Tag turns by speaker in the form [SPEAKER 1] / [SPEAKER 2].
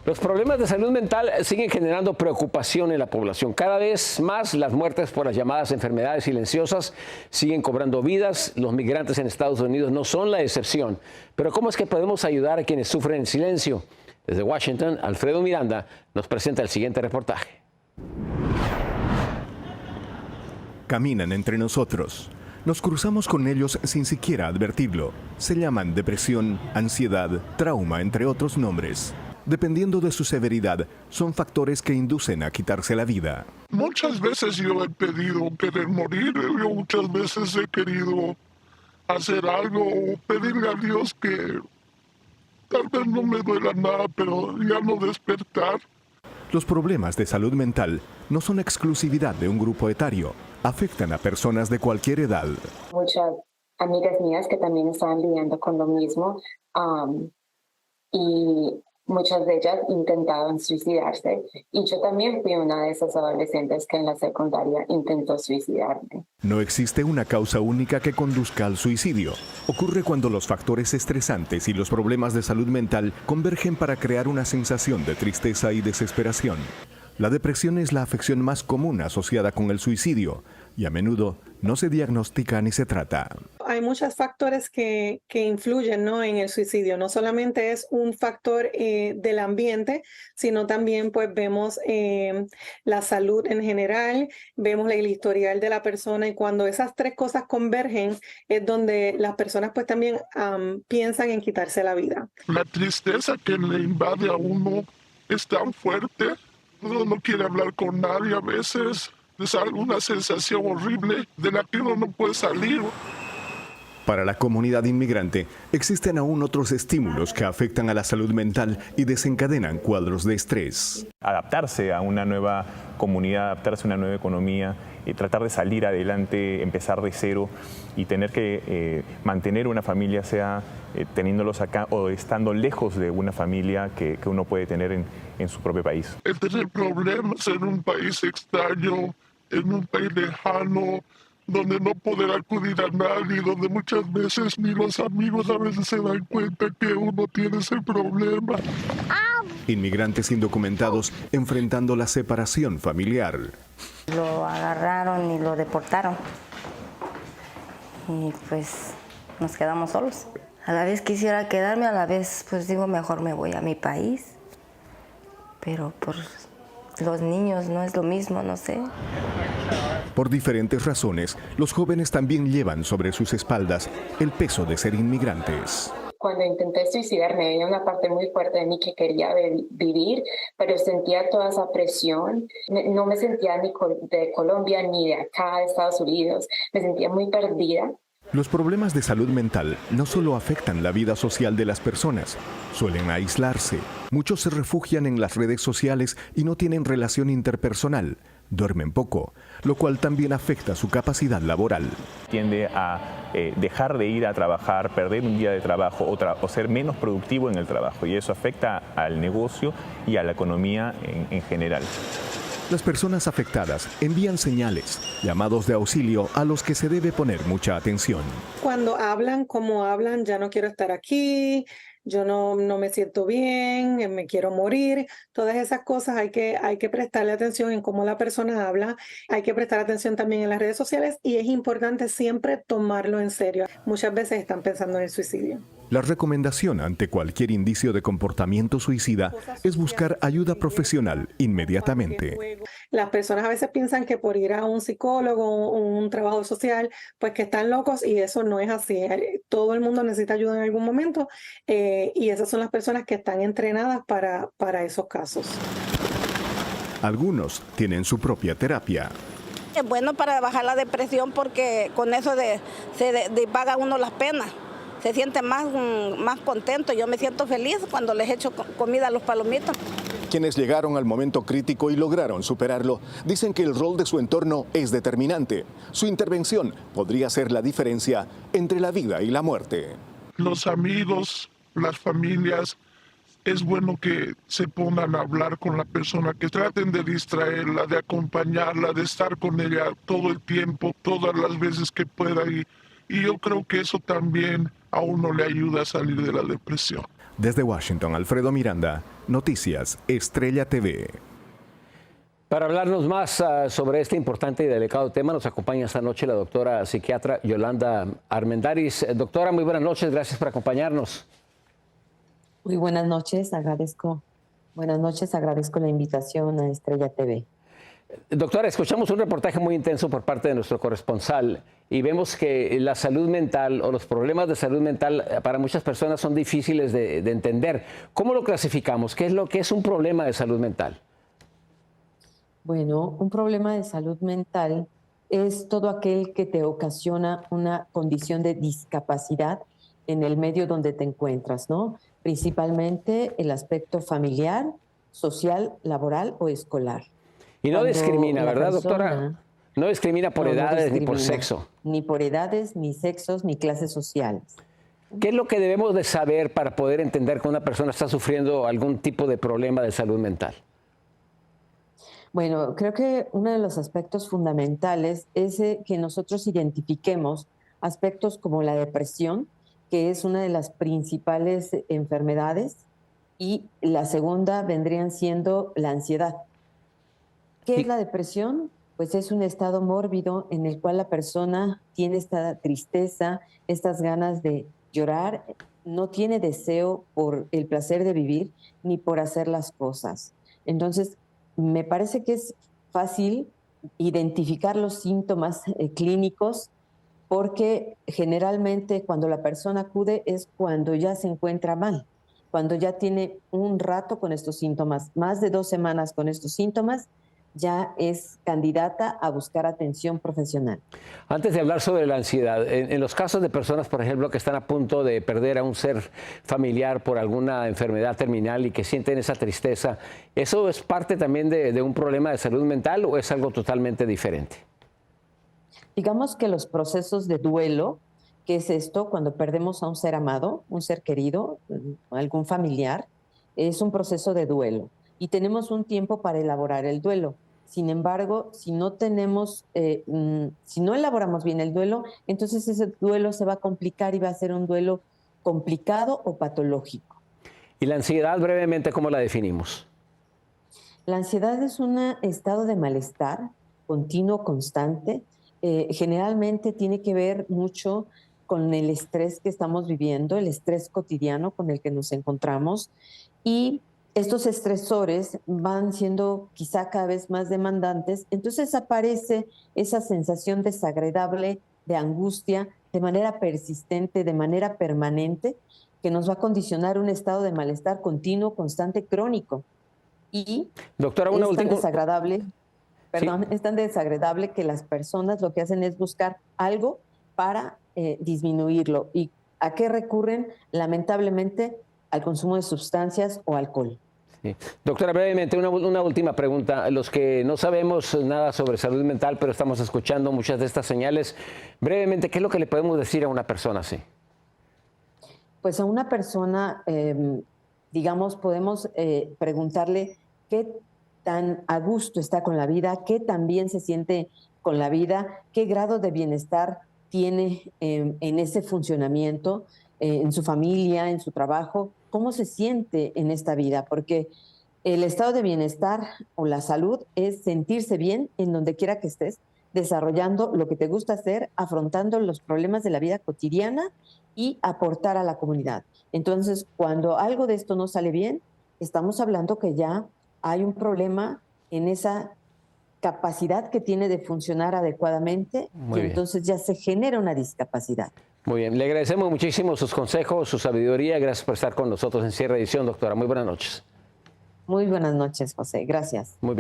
[SPEAKER 1] Los problemas de salud mental siguen generando preocupación en la población. Cada vez más las muertes por las llamadas enfermedades silenciosas siguen cobrando vidas. Los migrantes en Estados Unidos no son la excepción. Pero ¿cómo es que podemos ayudar a quienes sufren en silencio? Desde Washington, Alfredo Miranda nos presenta el siguiente reportaje.
[SPEAKER 2] Caminan entre nosotros. Nos cruzamos con ellos sin siquiera advertirlo. Se llaman depresión, ansiedad, trauma, entre otros nombres. Dependiendo de su severidad, son factores que inducen a quitarse la vida.
[SPEAKER 3] Muchas veces yo he pedido querer morir, yo muchas veces he querido hacer algo o pedirle a Dios que tal vez no me duela nada, pero ya no despertar.
[SPEAKER 2] Los problemas de salud mental no son exclusividad de un grupo etario, afectan a personas de cualquier edad.
[SPEAKER 4] Muchas amigas mías que también estaban lidiando con lo mismo y muchas de ellas intentaban suicidarse. Y yo también fui una de esas adolescentes que en la secundaria intentó suicidarme.
[SPEAKER 2] No existe una causa única que conduzca al suicidio. Ocurre cuando los factores estresantes y los problemas de salud mental convergen para crear una sensación de tristeza y desesperación. La depresión es la afección más común asociada con el suicidio y a menudo no se diagnostica ni se trata.
[SPEAKER 5] Hay muchos factores que influyen, ¿no?, en el suicidio. No solamente es un factor del ambiente, sino también pues vemos la salud en general, vemos el historial de la persona, y cuando esas tres cosas convergen es donde las personas pues también piensan en quitarse la vida.
[SPEAKER 3] La tristeza que le invade a uno es tan fuerte. Uno no quiere hablar con nadie a veces. Es alguna sensación horrible de la que uno no puede salir.
[SPEAKER 2] Para la comunidad inmigrante, existen aún otros estímulos que afectan a la salud mental y desencadenan cuadros de estrés.
[SPEAKER 6] Adaptarse a una nueva comunidad, adaptarse a una nueva economía, tratar de salir adelante, empezar de cero y tener que mantener una familia, sea teniéndolos acá o estando lejos de una familia que uno puede tener en su propio país.
[SPEAKER 3] El tener problemas en un país extraño, en un país lejano, donde no poder acudir a nadie, donde muchas veces ni los amigos a veces se dan cuenta que uno tiene ese problema.
[SPEAKER 2] Inmigrantes indocumentados enfrentando la separación familiar.
[SPEAKER 7] Lo agarraron y lo deportaron. Y pues nos quedamos solos. A la vez quisiera quedarme, a la vez pues digo mejor me voy a mi país. Pero por los niños no es lo mismo, no sé.
[SPEAKER 2] Por diferentes razones, los jóvenes también llevan sobre sus espaldas el peso de ser inmigrantes.
[SPEAKER 4] Cuando intenté suicidarme, había una parte muy fuerte de mí que quería vivir, pero sentía toda esa presión. No me sentía ni de Colombia ni de acá, de Estados Unidos. Me sentía muy perdida.
[SPEAKER 2] Los problemas de salud mental no solo afectan la vida social de las personas, suelen aislarse. Muchos se refugian en las redes sociales y no tienen relación interpersonal. Duermen poco, lo cual también afecta su capacidad laboral.
[SPEAKER 6] Tiende a dejar de ir a trabajar, perder un día de trabajo o ser menos productivo en el trabajo, y eso afecta al negocio y a la economía en general.
[SPEAKER 2] Las personas afectadas envían señales, llamados de auxilio a los que se debe poner mucha atención.
[SPEAKER 5] Cuando hablan, como hablan, ya no quiero estar aquí, yo no me siento bien, me quiero morir. Todas esas cosas hay que prestarle atención en cómo la persona habla. Hay que prestar atención también en las redes sociales y es importante siempre tomarlo en serio. Muchas veces están pensando en el suicidio.
[SPEAKER 2] La recomendación ante cualquier indicio de comportamiento suicida es buscar ayuda profesional inmediatamente.
[SPEAKER 5] Las personas a veces piensan que por ir a un psicólogo o un trabajo social, pues que están locos, y eso no es así. Todo el mundo necesita ayuda en algún momento y esas son las personas que están entrenadas para esos casos.
[SPEAKER 2] Algunos tienen su propia terapia.
[SPEAKER 8] Es bueno para bajar la depresión porque con eso se divaga uno las penas. Se siente más contento. Yo me siento feliz cuando les echo comida a los palomitos.
[SPEAKER 2] Quienes llegaron al momento crítico y lograron superarlo, dicen que el rol de su entorno es determinante. Su intervención podría ser la diferencia entre la vida y la muerte.
[SPEAKER 3] Los amigos, las familias, es bueno que se pongan a hablar con la persona, que traten de distraerla, de acompañarla, de estar con ella todo el tiempo, todas las veces que pueda. Y yo creo que eso también a uno le ayuda a salir de la depresión.
[SPEAKER 2] Desde Washington, Alfredo Miranda, Noticias Estrella TV.
[SPEAKER 1] Para hablarnos más sobre este importante y delicado tema, nos acompaña esta noche la doctora psiquiatra Yolanda Armendáriz. Doctora, muy buenas noches, gracias por acompañarnos.
[SPEAKER 9] Muy buenas noches, agradezco la invitación a Estrella TV.
[SPEAKER 1] Doctora, escuchamos un reportaje muy intenso por parte de nuestro corresponsal y vemos que la salud mental o los problemas de salud mental para muchas personas son difíciles de entender. ¿Cómo lo clasificamos? ¿Qué es lo que es un problema de salud mental?
[SPEAKER 9] Bueno, un problema de salud mental es todo aquel que te ocasiona una condición de discapacidad en el medio donde te encuentras, ¿no? Principalmente el aspecto familiar, social, laboral o escolar.
[SPEAKER 1] Y no discrimina, ¿verdad,
[SPEAKER 9] persona,
[SPEAKER 1] doctora? No discrimina por edades ni por sexo.
[SPEAKER 9] Ni por edades, ni sexos, ni clases sociales.
[SPEAKER 1] ¿Qué es lo que debemos de saber para poder entender que una persona está sufriendo algún tipo de problema de salud mental?
[SPEAKER 9] Bueno, creo que uno de los aspectos fundamentales es que nosotros identifiquemos aspectos como la depresión, que es una de las principales enfermedades, y la segunda vendrían siendo la ansiedad. ¿Qué es la depresión? Pues es un estado mórbido en el cual la persona tiene esta tristeza, estas ganas de llorar, no tiene deseo por el placer de vivir ni por hacer las cosas. Entonces, me parece que es fácil identificar los síntomas clínicos porque generalmente cuando la persona acude es cuando ya se encuentra mal, cuando ya tiene un rato con estos síntomas, más de 2 semanas con estos síntomas, ya es candidata a buscar atención profesional.
[SPEAKER 1] Antes de hablar sobre la ansiedad, en los casos de personas, por ejemplo, que están a punto de perder a un ser familiar por alguna enfermedad terminal y que sienten esa tristeza, ¿eso es parte también de un problema de salud mental o es algo totalmente diferente?
[SPEAKER 9] Digamos que los procesos de duelo, que es esto, cuando perdemos a un ser amado, un ser querido, algún familiar, es un proceso de duelo y tenemos un tiempo para elaborar el duelo. Sin embargo, si no elaboramos bien el duelo, entonces ese duelo se va a complicar y va a ser un duelo complicado o patológico.
[SPEAKER 1] ¿Y la ansiedad, brevemente, cómo la definimos?
[SPEAKER 9] La ansiedad es un estado de malestar continuo, constante. Generalmente tiene que ver mucho con el estrés que estamos viviendo, el estrés cotidiano con el que nos encontramos, y estos estresores van siendo quizá cada vez más demandantes, entonces aparece esa sensación desagradable de angustia de manera persistente, de manera permanente, que nos va a condicionar un estado de malestar continuo, constante, crónico. Y
[SPEAKER 1] doctora,
[SPEAKER 9] es tan desagradable que las personas lo que hacen es buscar algo para disminuirlo. ¿Y a qué recurren? Lamentablemente al consumo de sustancias o alcohol.
[SPEAKER 1] Sí. Doctora, brevemente, una última pregunta. Los que no sabemos nada sobre salud mental, pero estamos escuchando muchas de estas señales, brevemente, ¿qué es lo que le podemos decir a una persona así?
[SPEAKER 9] Pues a una persona, digamos, podemos preguntarle qué tan a gusto está con la vida, qué tan bien se siente con la vida, qué grado de bienestar tiene en ese funcionamiento, en su familia, en su trabajo, cómo se siente en esta vida, porque el estado de bienestar o la salud es sentirse bien en donde quiera que estés, desarrollando lo que te gusta hacer, afrontando los problemas de la vida cotidiana y aportar a la comunidad. Entonces, cuando algo de esto no sale bien, estamos hablando que ya hay un problema en esa capacidad que tiene de funcionar adecuadamente y entonces ya se genera una discapacidad.
[SPEAKER 1] Muy bien, le agradecemos muchísimo sus consejos, su sabiduría. Gracias por estar con nosotros en Cierre Edición, doctora. Muy buenas noches.
[SPEAKER 9] Muy buenas noches, José. Gracias.
[SPEAKER 1] Muy bien.